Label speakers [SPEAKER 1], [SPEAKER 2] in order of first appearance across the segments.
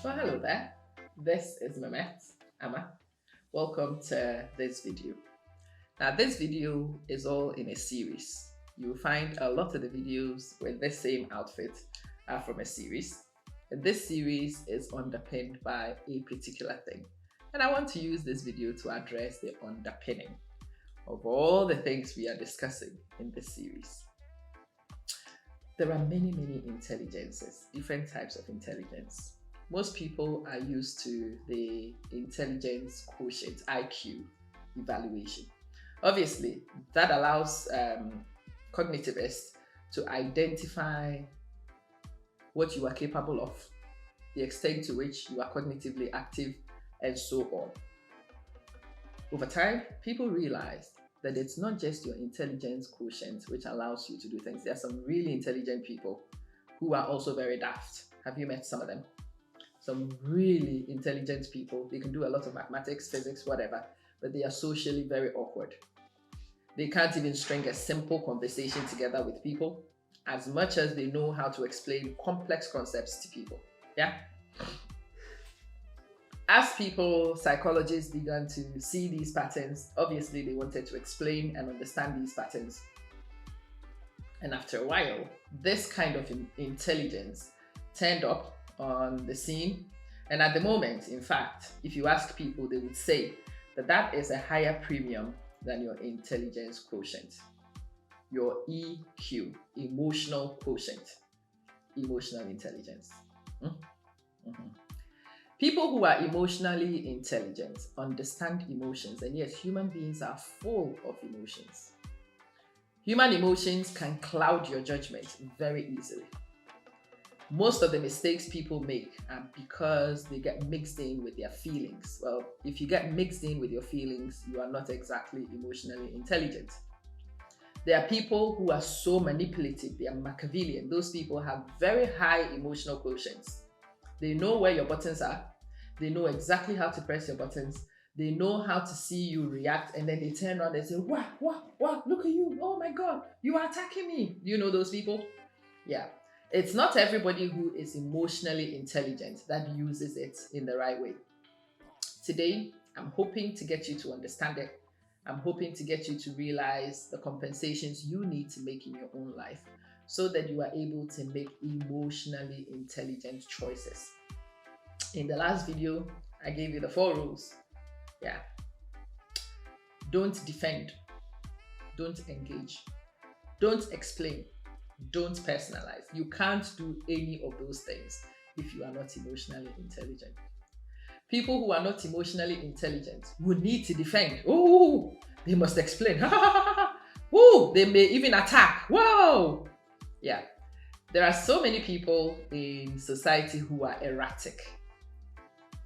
[SPEAKER 1] Well, hello there. This is Mehmet Amma. Welcome to this video. Now, this video is all in a series. You'll find a lot of the videos with this same outfit are from a series. And this series is underpinned by a particular thing. And I want to use this video to address the underpinning of all the things we are discussing in this series. There are many intelligences, different types of intelligence. Most people are used to the intelligence quotient, IQ evaluation. Obviously, that allows cognitivists to identify what you are capable of, the extent to which you are cognitively active, and so on. Over time, people realize that it's not just your intelligence quotient which allows you to do things. There are some really intelligent people who are also very daft. Have you met some of them? Some really intelligent people. They can do a lot of mathematics, physics, whatever, but they are socially very awkward. They can't even string a simple conversation together with people as much as they know how to explain complex concepts to people. Yeah? As people, psychologists began to see these patterns, obviously they wanted to explain and understand these patterns. And after a while, this kind of intelligence turned up on the scene. And at the moment, in fact, if you ask people, they would say that that is a higher premium than your intelligence quotient, your EQ, emotional quotient, emotional intelligence. Mm-hmm. People who are emotionally intelligent understand emotions, and yes, human beings are full of emotions. Human emotions can cloud your judgment very easily. Most of the mistakes people make are because they get mixed in with their feelings. Well, if you get mixed in with your feelings, you are not exactly emotionally intelligent. There are people who are so manipulative, they are Machiavellian. Those people have very high emotional quotients. They know where your buttons are. They know exactly how to press your buttons. They know how to see you react, and then they turn around and say, wow, look at you. Oh my God, you are attacking me. Do you know those people? Yeah. It's not everybody who is emotionally intelligent that uses it in the right way. Today, I'm hoping to get you to understand it. I'm hoping to get you to realize the compensations you need to make in your own life so that you are able to make emotionally intelligent choices. In the last video, I gave you the 4 rules. Yeah. Don't defend. Don't engage. Don't explain. Don't personalize. You can't do any of those things if you are not emotionally intelligent. People who are not emotionally intelligent would need to defend. Oh, they must explain. Oh, they may even attack. Whoa. Yeah. There are so many people in society who are erratic.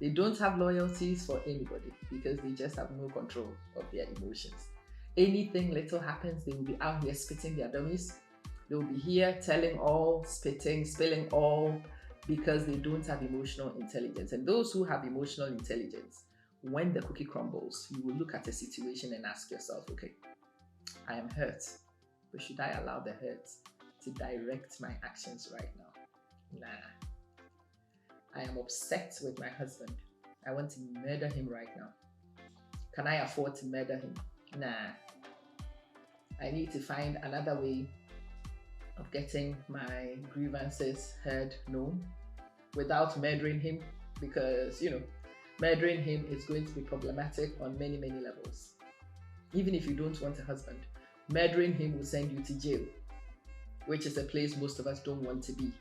[SPEAKER 1] They don't have loyalties for anybody because they just have no control of their emotions. Anything little happens, they will be out here spitting their dummies. They will be here telling all, spitting, spilling all, because they don't have emotional intelligence. And those who have emotional intelligence, when the cookie crumbles, you will look at a situation and ask yourself, okay, I am hurt, but should I allow the hurt to direct my actions right now? Nah. I am upset with my husband. I want to murder him right now. Can I afford to murder him? Nah. I need to find another way of getting my grievances heard, known, without murdering him, because, murdering him is going to be problematic on many levels. Even if you don't want a husband, murdering him will send you to jail, which is a place most of us don't want to be.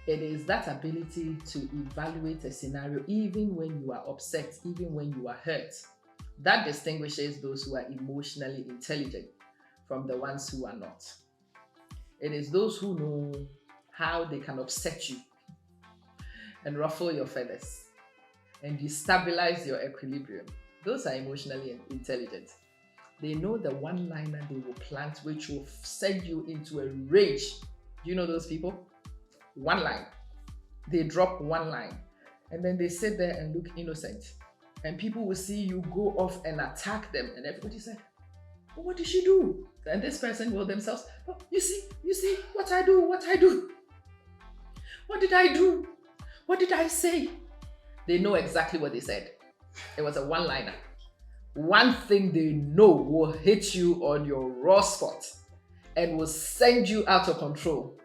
[SPEAKER 1] It is that ability to evaluate a scenario even when you are upset, even when you are hurt, that distinguishes those who are emotionally intelligent from the ones who are not. It is those who know how they can upset you and ruffle your feathers and destabilize your equilibrium. Those are emotionally intelligent. They know the one-liner they will plant which will send you into a rage. Do you know those people? One line. They drop one line and then they sit there and look innocent. And people will see you go off and attack them, and everybody said, oh, what did she do? And this person will themselves, oh, you see what I do. What did I do? What did I say? They know exactly what they said. It was a one-liner. One thing they know will hit you on your raw spot and will send you out of control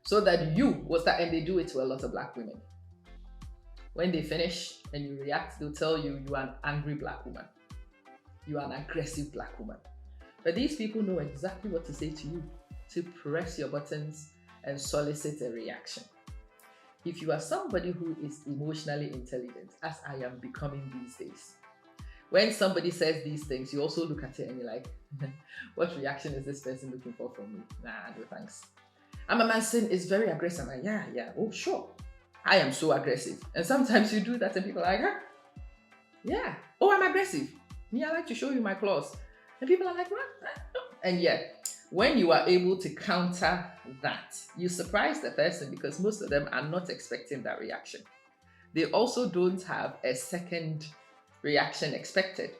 [SPEAKER 1] so that you will start, and they do it to a lot of black women. When they finish and you react, they'll tell you you are an angry black woman. You are an aggressive black woman. But these people know exactly what to say to you, to press your buttons and solicit a reaction. If you are somebody who is emotionally intelligent, as I am becoming these days, when somebody says these things, you also look at it and you're like, what reaction is this person looking for from me? Nah, no thanks. I'm a Manson is very aggressive. I'm like, yeah, oh sure. I am so aggressive. And sometimes you do that and people are like, huh? Yeah. Oh, I'm aggressive. Me, I like to show you my claws. And people are like, what? And yet, when you are able to counter that, you surprise the person because most of them are not expecting that reaction. They also don't have a second reaction expected.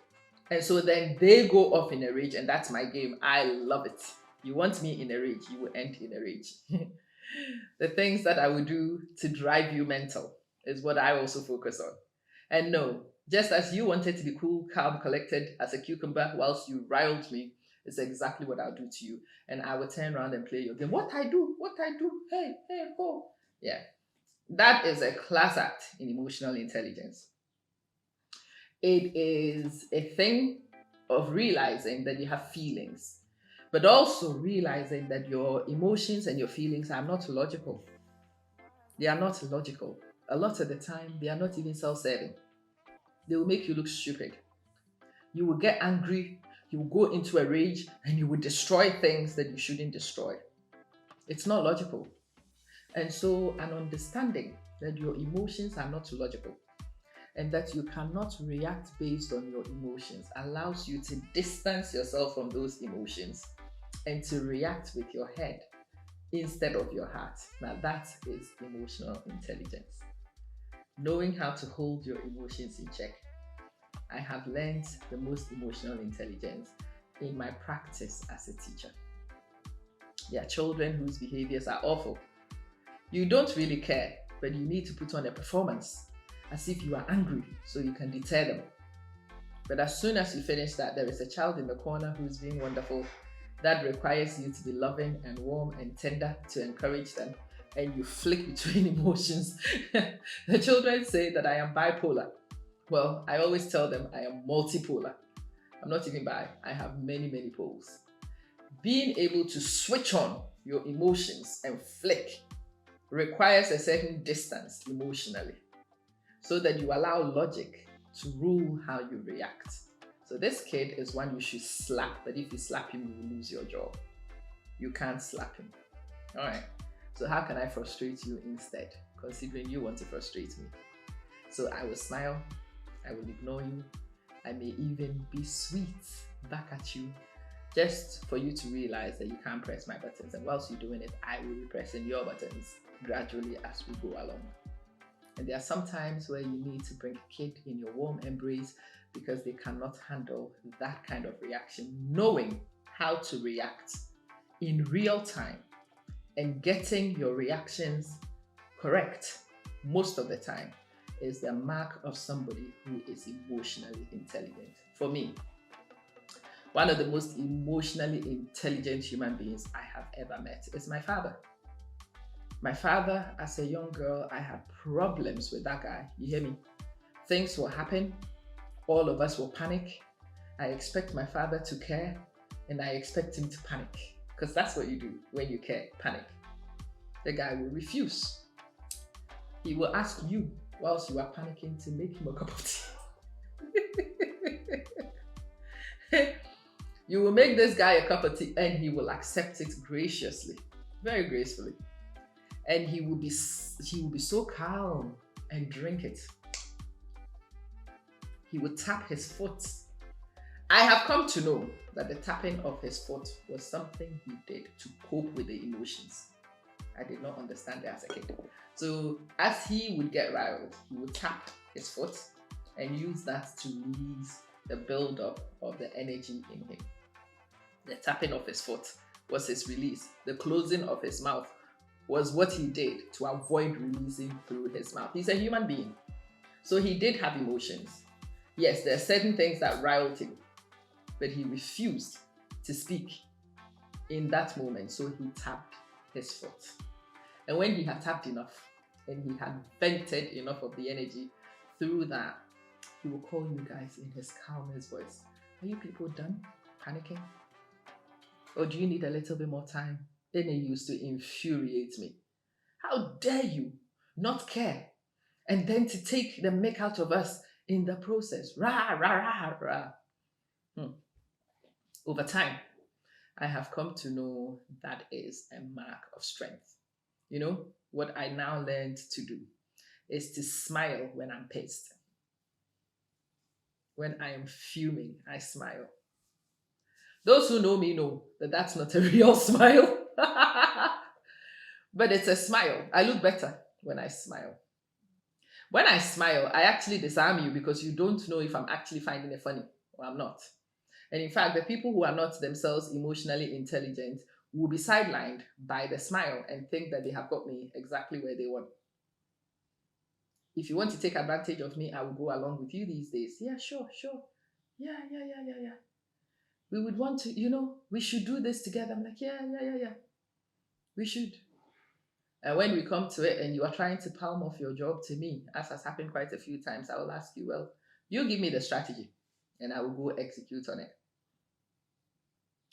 [SPEAKER 1] And so then they go off in a rage, and that's my game. I love it. You want me in a rage, you will end in a rage. The things that I would do to drive you mental is what I also focus on. And no, just as you wanted to be cool, calm, collected as a cucumber whilst you riled me, it's exactly what I'll do to you. And I will turn around and play your game. What I do, hey, ho. Yeah. That is a class act in emotional intelligence. It is a thing of realizing that you have feelings, but also realizing that your emotions and your feelings are not logical. They are not logical. A lot of the time, they are not even self-serving. They will make you look stupid. You will get angry, you will go into a rage, and you will destroy things that you shouldn't destroy. It's not logical. And so an understanding that your emotions are not logical and that you cannot react based on your emotions allows you to distance yourself from those emotions and to react with your head instead of your heart. Now that is emotional intelligence. Knowing how to hold your emotions in check. I have learned the most emotional intelligence in my practice as a teacher. There are children whose behaviors are awful. You don't really care, but you need to put on a performance as if you are angry so you can deter them. But as soon as you finish that, there is a child in the corner who's being wonderful that requires you to be loving and warm and tender to encourage them, and you flick between emotions. The children say that I am bipolar. Well, I always tell them I am multipolar. I'm not even bi, I have many poles. Being able to switch on your emotions and flick requires a certain distance emotionally so that you allow logic to rule how you react. So this kid is one you should slap, but if you slap him, you will lose your job. You can't slap him. All right. So how can I frustrate you instead, considering you want to frustrate me? So I will smile, I will ignore you, I may even be sweet back at you, just for you to realize that you can't press my buttons. And whilst you're doing it, I will be pressing your buttons gradually as we go along. And there are some times where you need to bring a kid in your warm embrace because they cannot handle that kind of reaction. Knowing how to react in real time and getting your reactions correct most of the time is the mark of somebody who is emotionally intelligent. For me, one of the most emotionally intelligent human beings I have ever met is my father. My father, as a young girl, I had problems with that guy. You hear me? Things will happen. All of us will panic. I expect my father to care, and I expect him to panic. Because that's what you do when you care, panic. The guy will refuse. He will ask you, whilst you are panicking, to make him a cup of tea. You will make this guy a cup of tea, and he will accept it graciously, very gracefully. And he will be so calm and drink it. He would tap his foot. I have come to know that the tapping of his foot was something he did to cope with the emotions. I did not understand it as a kid. So as he would get riled, he would tap his foot and use that to release the buildup of the energy in him. The tapping of his foot was his release. The closing of his mouth was what he did to avoid releasing through his mouth. He's a human being. So he did have emotions. Yes, there are certain things that riled him, but he refused to speak in that moment. So he tapped his foot. And when he had tapped enough and he had vented enough of the energy through that, he will call you guys in his calmest voice. Are you people done panicking? Or do you need a little bit more time? Then it used to infuriate me. How dare you not care? And then to take the mick out of us in the process. Rah, rah, rah, rah. Over time, I have come to know that is a mark of strength. You know, what I now learned to do is to smile when I'm pissed. When I am fuming, I smile. Those who know me know that that's not a real smile, but it's a smile. I look better when I smile. When I smile, I actually disarm you because you don't know if I'm actually finding it funny or I'm not. And in fact, the people who are not themselves emotionally intelligent will be sidelined by the smile and think that they have got me exactly where they want. If you want to take advantage of me, I will go along with you these days. Yeah, sure, sure. Yeah, yeah, yeah, yeah, yeah. We would want to, we should do this together. I'm like, yeah, yeah, yeah, yeah. We should. And when we come to it and you are trying to palm off your job to me, as has happened quite a few times, I will ask you, well, you give me the strategy and I will go execute on it.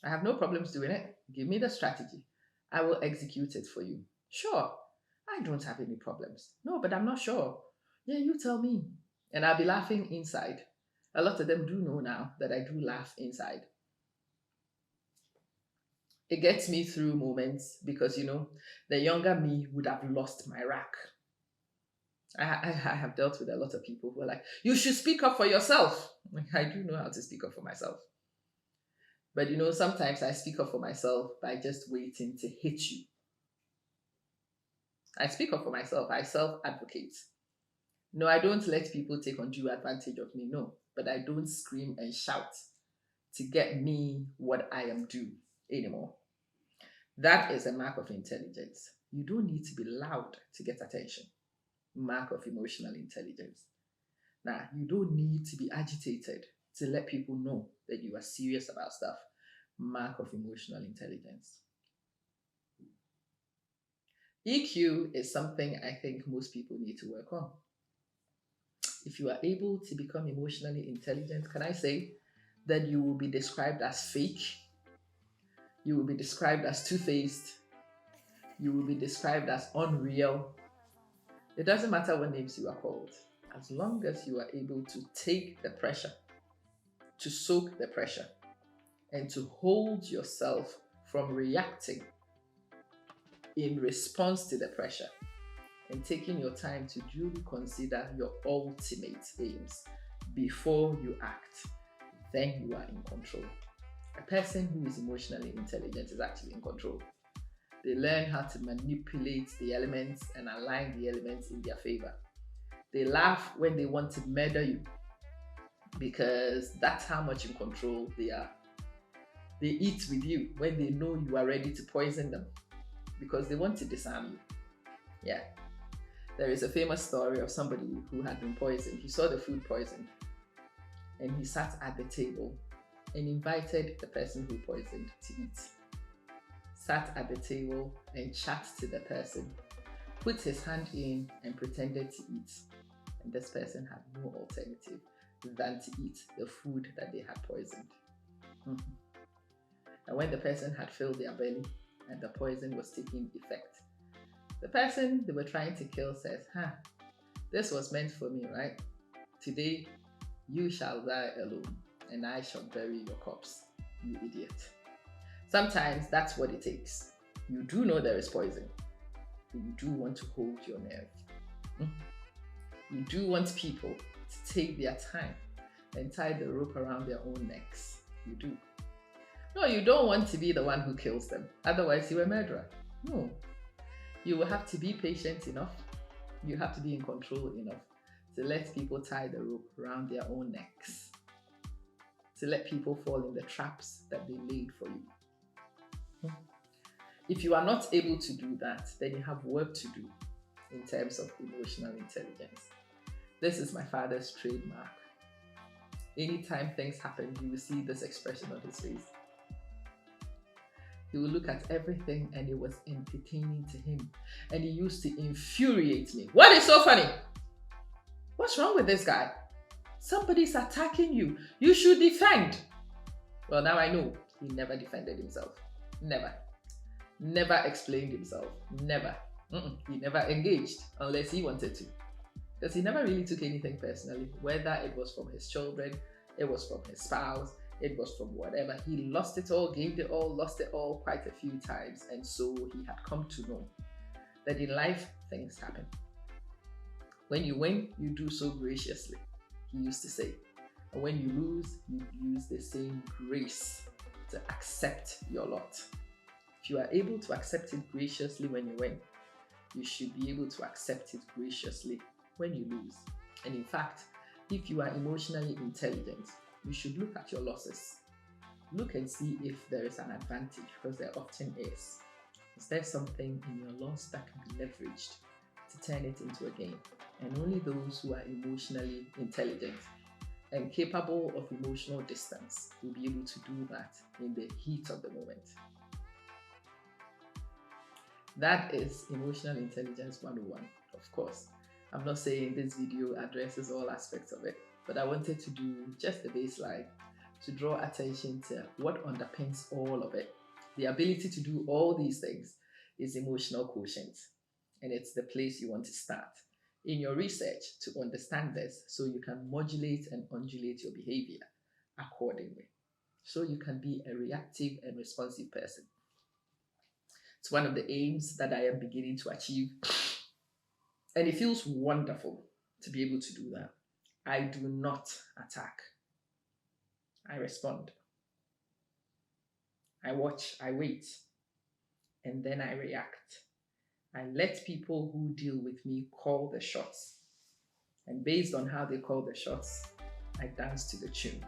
[SPEAKER 1] I have no problems doing it. Give me the strategy. I will execute it for you. Sure, I don't have any problems. No, but I'm not sure. Yeah, you tell me. And I'll be laughing inside. A lot of them do know now that I do laugh inside. It gets me through moments because, the younger me would have lost my rack. I have dealt with a lot of people who are like, you should speak up for yourself. Like, I do know how to speak up for myself. But sometimes I speak up for myself by just waiting to hit you. I speak up for myself. I self advocate. No, I don't let people take undue advantage of me. No, but I don't scream and shout to get me what I am due anymore. That is a mark of intelligence. You don't need to be loud to get attention. Mark of emotional intelligence. Now, you don't need to be agitated to let people know that you are serious about stuff. Mark of emotional intelligence. EQ is something I think most people need to work on. If you are able to become emotionally intelligent, can I say that you will be described as fake? You will be described as two-faced. You will be described as unreal. It doesn't matter what names you are called. As long as you are able to take the pressure, to soak the pressure, and to hold yourself from reacting in response to the pressure, and taking your time to duly consider your ultimate aims before you act, then you are in control. A person who is emotionally intelligent is actually in control. They learn how to manipulate the elements and align the elements in their favor. They laugh when they want to murder you because that's how much in control they are. They eat with you when they know you are ready to poison them because they want to disarm you. Yeah. There is a famous story of somebody who had been poisoned. He saw the food poisoned and he sat at the table and invited the person who poisoned to eat. Sat at the table and chat to the person, put his hand in and pretended to eat. And this person had no alternative than to eat the food that they had poisoned. And when the person had filled their belly and the poison was taking effect, the person they were trying to kill says, this was meant for me, right? Today, you shall die alone, and I shall bury your corpse, you idiot. Sometimes that's what it takes. You do know there is poison, but you do want to hold your nerve. You do want people to take their time and tie the rope around their own necks. You do. No, you don't want to be the one who kills them. Otherwise, you're a murderer. No. You will have to be patient enough. You have to be in control enough to let people tie the rope around their own necks. To let people fall in the traps that they laid for you. If you are not able to do that, then you have work to do in terms of emotional intelligence. This is my father's trademark. Anytime things happen, you will see this expression on his face. He will look at everything and it was entertaining to him. And he used to infuriate me. What is so funny? What's wrong with this guy? Somebody's attacking you. You should defend. Well, now I know he never defended himself. Never. Never explained himself. Never. He never engaged unless he wanted to. Because he never really took anything personally, whether it was from his children, it was from his spouse, it was from whatever. He lost it all, gained it all, lost it all quite a few times. And so he had come to know that in life, things happen. When you win, you do so graciously, he used to say. And when you lose, you use the same grace to accept your lot. If you are able to accept it graciously when you win, you should be able to accept it graciously when you lose. And in fact, if you are emotionally intelligent, you should look at your losses. Look and see if there is an advantage, because there often is. Is there something in your loss that can be leveraged to turn it into a gain? And only those who are emotionally intelligent and capable of emotional distance will be able to do that in the heat of the moment. That is emotional intelligence 101, of course. I'm not saying this video addresses all aspects of it, but I wanted to do just the baseline to draw attention to what underpins all of it. The ability to do all these things is emotional quotient, and it's the place you want to start in your research to understand this, so you can modulate and undulate your behavior accordingly, so you can be a reactive and responsive person. It's one of the aims that I am beginning to achieve, and it feels wonderful to be able to do that. I do not attack. I respond. I watch, I wait, and then I react. I let people who deal with me call the shots. And based on how they call the shots, I dance to the tune.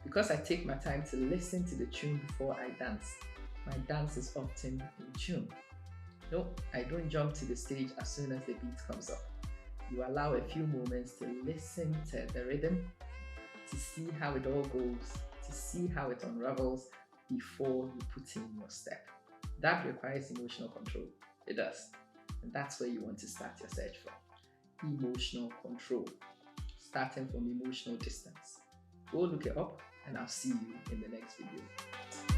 [SPEAKER 1] Because I take my time to listen to the tune before I dance, my dance is often in tune. No, I don't jump to the stage as soon as the beat comes up. You allow a few moments to listen to the rhythm, to see how it all goes, to see how it unravels before you put in your step. That requires emotional control. It does. And that's where you want to start your search from. Emotional control. Starting from emotional distance. Go look it up, and I'll see you in the next video.